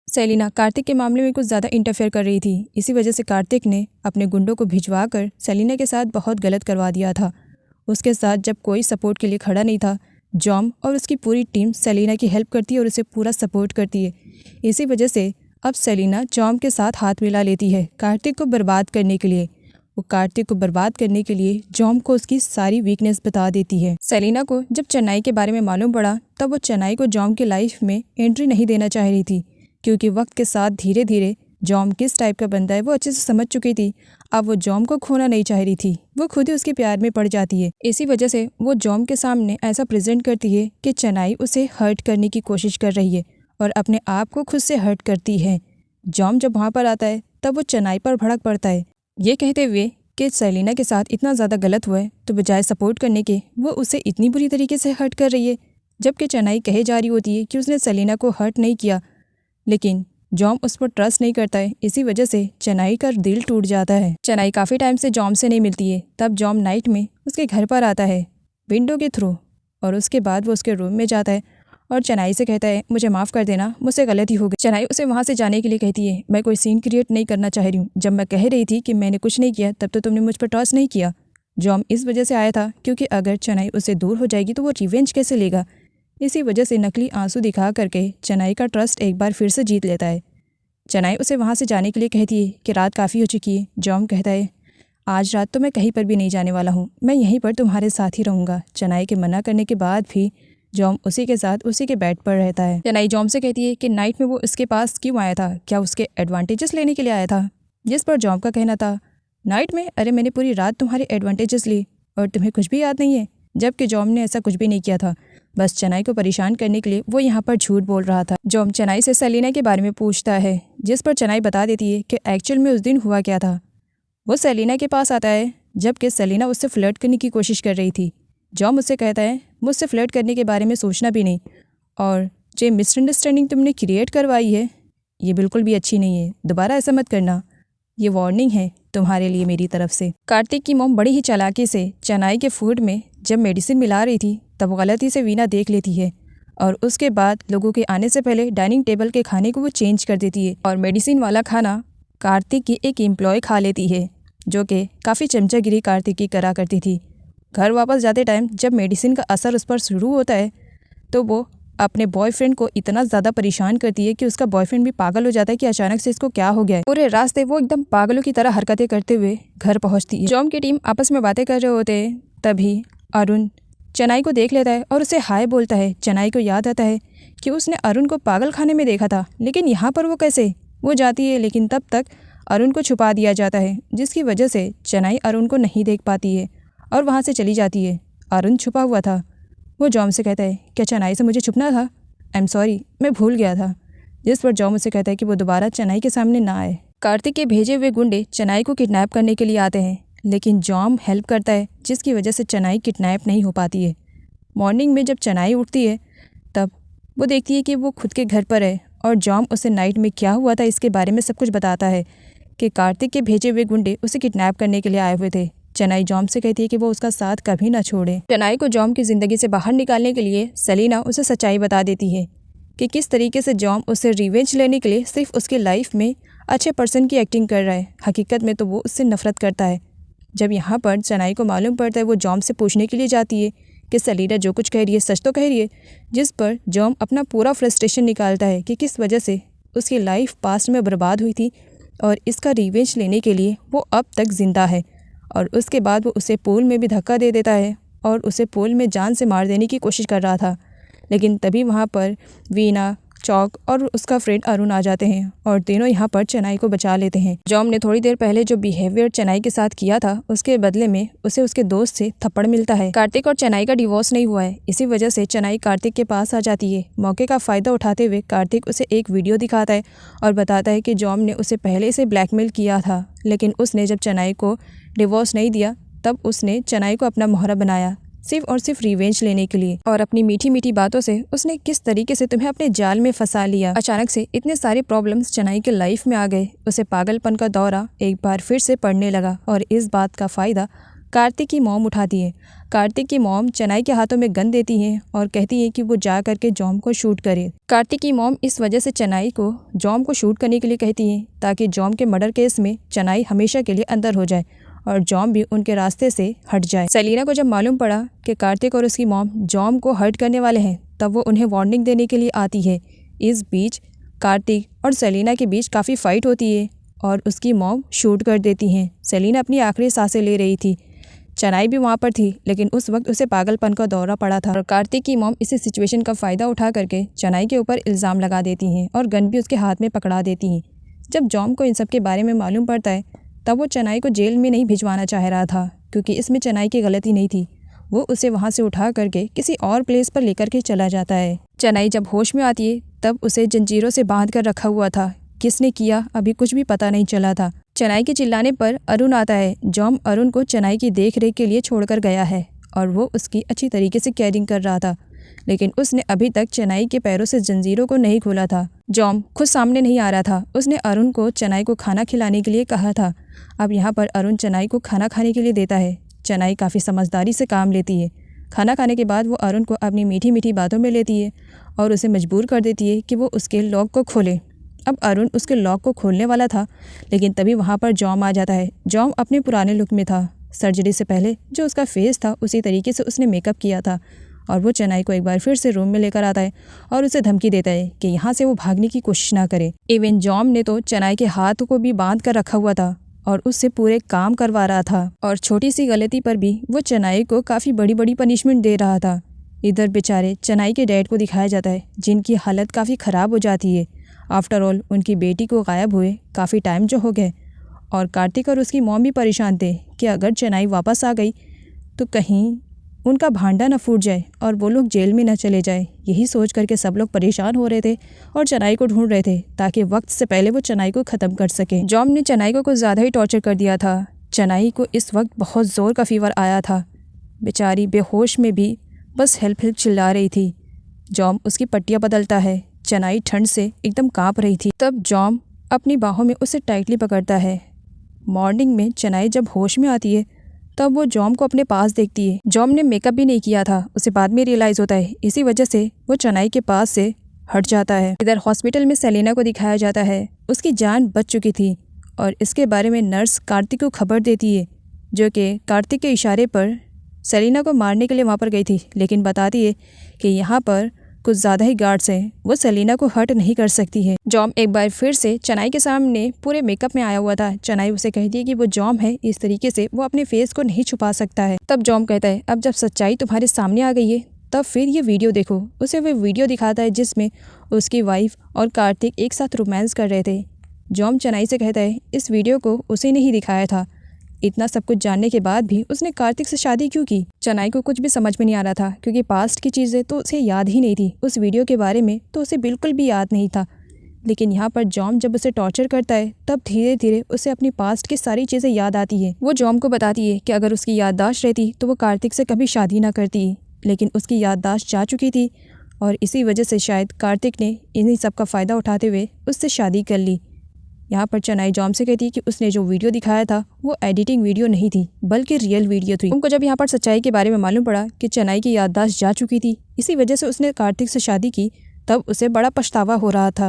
Selina Kartik के मामले में कुछ ज़्यादा इंटरफेयर कर रही थी। इसी वजह से कार्तिक ने अपने गुंडों को भिजवा कर सेलिना के साथ बहुत गलत करवा दिया था। उसके साथ जब कोई सपोर्ट के लिए खड़ा नहीं था, जॉम और उसकी पूरी टीम सेलिना की हेल्प करती है और उसे पूरा सपोर्ट करती है। इसी वजह से अब सेलिना जॉम के साथ हाथ मिला लेती है कार्तिक को बर्बाद करने के लिए। वो कार्तिक को बर्बाद करने के लिए जॉम को उसकी सारी वीकनेस बता देती है। सेलिना को जब चेन्नई के बारे में मालूम पड़ा तब वो चेन्नई को जॉम की लाइफ में एंट्री नहीं देना चाह रही थी, क्योंकि वक्त के साथ धीरे धीरे जॉम किस टाइप का बंदा है वो अच्छे से समझ चुकी थी। अब वो जॉम को खोना नहीं चाह रही थी, वो खुद ही उसके प्यार में पड़ जाती है। इसी वजह से वो जॉम के सामने ऐसा प्रेजेंट करती है कि चेन्नई उसे हर्ट करने की कोशिश कर रही है और अपने आप को खुद से हर्ट करती है। जॉम जब वहाँ पर आता है तब वो चेन्नई पर भड़क पड़ता है, ये कहते हुए कि सेलिना के साथ इतना ज़्यादा गलत हुआ है तो बजाय सपोर्ट करने के वो उसे इतनी बुरी तरीके से हर्ट कर रही है, जबकि चेन्नई कहे जा रही होती है कि उसने सेलिना को हर्ट नहीं किया। लेकिन जॉम उस पर ट्रस्ट नहीं करता है। इसी वजह से चेन्नई का दिल टूट जाता है। चेन्नई काफ़ी टाइम से जॉम से नहीं मिलती है। तब जॉम नाइट में उसके घर पर आता है विंडो के थ्रू, और उसके बाद वो उसके रूम में जाता है और चेन्नई से कहता है मुझे माफ़ कर देना, मुझसे गलती हो गई। चेन्नई उसे वहाँ से जाने के लिए कहती है मैं कोई सीन क्रिएट नहीं करना चाह रही हूँ। जब मैं कह रही थी कि मैंने कुछ नहीं किया तब तो तुमने मुझ पर ट्रस्ट नहीं किया। जॉम इस वजह से आया था क्योंकि अगर चेन्नई उससे दूर हो जाएगी तो वो रिवेंज कैसे लेगा। इसी वजह से नकली आंसू दिखा करके चेन्नई का ट्रस्ट एक बार फिर से जीत लेता है। चेन्नई उसे वहाँ से जाने के लिए कहती है कि रात काफ़ी हो चुकी है। जॉम कहता है आज रात तो मैं कहीं पर भी नहीं जाने वाला हूँ, मैं यहीं पर तुम्हारे साथ ही रहूँगा। चेन्नई के मना करने के बाद भी जॉम उसी के साथ उसी के बेड पर रहता है। चेन्नई जॉम से कहती है कि नाइट में वो उसके पास क्यों आया था, क्या उसके एडवांटेजेस लेने के लिए आया था। जिस पर जॉम का कहना था नाइट में, अरे मैंने पूरी रात तुम्हारे एडवांटेजेस ली और तुम्हें कुछ भी याद नहीं है। जबकि जॉम ने ऐसा कुछ भी नहीं किया था, बस चेन्नई को परेशान करने के लिए वो यहाँ पर झूठ बोल रहा था। जॉम चेन्नई से सेलिना के बारे में पूछता है, जिस पर चेन्नई बता देती है कि एक्चुअल में उस दिन हुआ क्या था। वो सेलिना के पास आता है जबकि सेलिना उससे फ्लर्ट करने की कोशिश कर रही थी। जॉम उससे कहता है मुझसे फ्लर्ट करने के बारे में सोचना भी नहीं, और जो मिसअंडरस्टैंडिंग तुमने क्रिएट करवाई है ये बिल्कुल भी अच्छी नहीं है, दोबारा ऐसा मत करना, ये वार्निंग है तुम्हारे लिए मेरी तरफ से। कार्तिक की मॉम बड़ी ही चालाकी से चेन्नई के फूड में जब मेडिसिन मिला रही थी तब गलती से वीना देख लेती है और उसके बाद लोगों के आने से पहले डाइनिंग टेबल के खाने को वो चेंज कर देती है और मेडिसिन वाला खाना कार्तिक की एक एम्प्लॉय खा लेती है, जो कि काफ़ी चमचागिरी कार्तिक की करा करती थी। घर वापस जाते टाइम जब मेडिसिन का असर उस पर शुरू होता है तो वो अपने बॉयफ्रेंड को इतना ज़्यादा परेशान करती है कि उसका बॉयफ्रेंड भी पागल हो जाता है कि अचानक से इसको क्या हो गया है। पूरे रास्ते वो एकदम पागलों की तरह हरकतें करते हुए घर पहुंचती है। जॉम की टीम आपस में बातें कर रहे होते हैं, तभी अरुण चेन्नई को देख लेता है और उसे हाय बोलता है। चेन्नई को याद आता है कि उसने अरुण को पागल खाने में देखा था, लेकिन यहाँ पर वो कैसे। वो जाती है लेकिन तब तक अरुण को छुपा दिया जाता है, जिसकी वजह से चेन्नई अरुण को नहीं देख पाती है और वहाँ से चली जाती है। अरुण छुपा हुआ था। वो जॉम से कहता है क्या चेन्नई से मुझे छुपना था, आई एम सॉरी, मैं भूल गया था। जिस पर जॉम उसे कहता है कि वो दोबारा चेन्नई के सामने ना आए। कार्तिक के भेजे हुए गुंडे चेन्नई को किडनैप करने के लिए आते हैं, लेकिन जॉम हेल्प करता है, जिसकी वजह से चेन्नई किडनैप नहीं हो पाती है। मॉर्निंग में जब चेन्नई उठती है तब वो देखती है कि वो खुद के घर पर है और जॉम उसे नाइट में क्या हुआ था इसके बारे में सब कुछ बताता है कि कार्तिक के भेजे हुए गुंडे उसे किडनैप करने के लिए आए हुए थे। चेन्नई जॉम से कहती है कि वो उसका साथ कभी ना छोड़े। चेन्नई को जॉम की ज़िंदगी से बाहर निकालने के लिए सेलिना उसे सच्चाई बता देती है कि किस तरीके से जॉम उसे रिवेंज लेने के लिए सिर्फ उसके लाइफ में अच्छे पर्सन की एक्टिंग कर रहा है, हकीकत में तो वो उससे नफरत करता है। जब यहाँ पर चेन्नई को मालूम पड़ता है वो जॉम से पूछने के लिए जाती है कि सेलिना जो कुछ कह रही है सच तो कह रही है, जिस पर जॉम अपना पूरा फ्रस्ट्रेशन निकालता है कि किस वजह से उसकी लाइफ पास्ट में बर्बाद हुई थी और इसका रिवेंज लेने के लिए वो अब तक ज़िंदा है। और उसके बाद वो उसे पूल में भी धक्का दे देता है और उसे पूल में जान से मार देने की कोशिश कर रहा था, लेकिन तभी वहाँ पर वीना, चौक और उसका फ्रेंड अरुण आ जाते हैं और तीनों यहाँ पर चेन्नई को बचा लेते हैं। जॉम ने थोड़ी देर पहले जो बिहेवियर चेन्नई के साथ किया था उसके बदले में उसे उसके दोस्त से थप्पड़ मिलता है। कार्तिक और चेन्नई का डिवोर्स नहीं हुआ है, इसी वजह से चेन्नई कार्तिक के पास आ जाती है। मौके का फ़ायदा उठाते हुए कार्तिक उसे एक वीडियो दिखाता है और बताता है कि जॉम ने उसे पहले से ब्लैकमेल किया था, लेकिन उसने जब चेन्नई को डिवोर्स नहीं दिया तब उसने चेन्नई को अपना मोहरा बनाया सिर्फ और सिर्फ रिवेंज लेने के लिए। और अपनी मीठी मीठी बातों से उसने किस तरीके से तुम्हें अपने जाल में फंसा लिया। अचानक से इतने सारे प्रॉब्लम्स चेन्नई के लाइफ में आ गए, उसे पागलपन का दौरा एक बार फिर से पड़ने लगा और इस बात का फ़ायदा कार्तिक की मॉम उठाती है। कार्तिक की मॉम चेनाई के हाथों में गन देती है और कहती है कि वो जा करके जॉम को शूट करे। कार्तिक की मॉम इस वजह से चेनाई को जॉम को शूट करने के लिए कहती है ताकि जॉम के मर्डर केस में चेनाई हमेशा के लिए अंदर हो जाए और जॉम भी उनके रास्ते से हट जाए। सेलिना को जब मालूम पड़ा कि कार्तिक और उसकी मॉम जॉम को हर्ट करने वाले हैं तब वो उन्हें वार्निंग देने के लिए आती है। इस बीच कार्तिक और सेलिना के बीच काफ़ी फाइट होती है और उसकी मॉम शूट कर देती हैं। सेलिना अपनी आखिरी सांसें ले रही थी। चेनाई भी वहाँ पर थी लेकिन उस वक्त उसे पागलपन का दौरा पड़ा था और कार्तिक की मॉम इसी सिचुएशन का फ़ायदा उठा करके चेनाई के ऊपर इल्ज़ाम लगा देती हैं और गन भी उसके हाथ में पकड़ा देती हैं। जब जॉम को इन सब के बारे में मालूम पड़ता है तब वो चेनाई को जेल में नहीं भिजवाना चाह रहा था क्योंकि इसमें चेनाई की गलती नहीं थी। वो उसे वहाँ से उठा करके किसी और प्लेस पर लेकर के चला जाता है। चेनाई जब होश में आती है तब उसे जंजीरों से बांध कर रखा हुआ था। किसने किया अभी कुछ भी पता नहीं चला था। चेनाई के चिल्लाने पर अरुण आता है। जॉम अरुण को चेनाई की देख रेख के लिए छोड़कर गया है और वो उसकी अच्छी तरीके से केयरिंग कर रहा था, लेकिन उसने अभी तक चेनाई के पैरों से जंजीरों को नहीं खोला था। जॉम खुद सामने नहीं आ रहा था। उसने अरुण को चेनाई को खाना खिलाने के लिए कहा था। अब यहाँ पर अरुण चेनाई को खाना खाने के लिए देता है। चेनाई काफ़ी समझदारी से काम लेती है। खाना खाने के बाद वो अरुण को अपनी मीठी मीठी बातों में लेती है और उसे मजबूर कर देती है कि वो उसके लॉक को खोले। अब अरुण उसके लॉक को खोलने वाला था लेकिन तभी वहाँ पर जॉम आ जाता है। जॉम अपने पुराने लुक में था। सर्जरी से पहले जो उसका फेस था उसी तरीके से उसने मेकअप किया था और वो चेनाई को एक बार फिर से रूम में लेकर आता है और उसे धमकी देता है कि यहाँ से वो भागने की कोशिश ना करे। इवन जॉम ने तो चेनाई के हाथ को भी बांध कर रखा हुआ था और उससे पूरे काम करवा रहा था और छोटी सी गलती पर भी वो चेनाई को काफ़ी बड़ी बड़ी पनिशमेंट दे रहा था। इधर बेचारे चेनाई के डैड को दिखाया जाता है जिनकी हालत काफ़ी ख़राब हो जाती है। आफ्टर ऑल उनकी बेटी को गायब हुए काफ़ी टाइम जो हो गए और कार्तिक और उसकी मॉम भी परेशान थे कि अगर चेनाई वापस आ गई तो कहीं उनका भांडा न फूट जाए और वो लोग जेल में न चले जाए। यही सोच करके सब लोग परेशान हो रहे थे और चेनाई को ढूंढ रहे थे ताकि वक्त से पहले वो चेनाई को ख़त्म कर सके। जॉम ने चेनाई को कुछ ज़्यादा ही टॉर्चर कर दिया था। चेनाई को इस वक्त बहुत ज़ोर का फीवर आया था। बेचारी बेहोश में भी बस हेल्प हेल्प चिल्ला रही थी। जॉम उसकी पट्टियाँ बदलता है। चेनाई ठंड से एकदम काँप रही थी। तब जॉम अपनी बाहों में उसे टाइटली पकड़ता है। मॉर्निंग में चेनाई जब होश में आती है तब वो जॉम को अपने पास देखती है। जॉम ने मेकअप भी नहीं किया था। उसे बाद में रियलाइज़ होता है। इसी वजह से वो चेनाई के पास से हट जाता है। इधर हॉस्पिटल में सेलिना को दिखाया जाता है। उसकी जान बच चुकी थी और इसके बारे में नर्स कार्तिक को खबर देती है जो कि कार्तिक के इशारे पर सेलिना को मारने के लिए वहाँ पर गई थी, लेकिन बताती है कि यहाँ पर कुछ ज़्यादा ही गार्ड्स हैं, वो सेलिना को हर्ट नहीं कर सकती है। जॉम एक बार फिर से चेनाई के सामने पूरे मेकअप में आया हुआ था। चेनाई उसे कहती है कि वो जॉम है, इस तरीके से वो अपने फेस को नहीं छुपा सकता है। तब जॉम कहता है अब जब सच्चाई तुम्हारे सामने आ गई है तब फिर ये वीडियो देखो। उसे वो वीडियो दिखाता है जिसमें उसकी वाइफ और कार्तिक एक साथ रोमांस कर रहे थे। जॉम चेनाई से कहता है इस वीडियो को उसे नहीं दिखाया था। इतना सब कुछ जानने के बाद भी उसने कार्तिक से शादी क्यों की? चेनाई को कुछ भी समझ में नहीं आ रहा था क्योंकि पास्ट की चीज़ें तो उसे याद ही नहीं थी। उस वीडियो के बारे में तो उसे बिल्कुल भी याद नहीं था। लेकिन यहाँ पर जॉम जब उसे टॉर्चर करता है तब धीरे धीरे उसे अपनी पास्ट की सारी चीज़ें याद आती है। वो जॉम को बताती है कि अगर उसकी याददाश्त रहती तो वो कार्तिक से कभी शादी ना करती, लेकिन उसकी याददाश्त जा चुकी थी और इसी वजह से शायद कार्तिक ने इन्हीं सब का फ़ायदा उठाते हुए उससे शादी कर ली। यहाँ पर चेनाई जॉम से कहती है कि उसने जो वीडियो दिखाया था वो एडिटिंग वीडियो नहीं थी बल्कि रियल वीडियो थी। उनको जब यहाँ पर सच्चाई के बारे में मालूम पड़ा कि चेनाई की याददाश्त जा चुकी थी, इसी वजह से उसने कार्तिक से शादी की, तब उसे बड़ा पछतावा हो रहा था।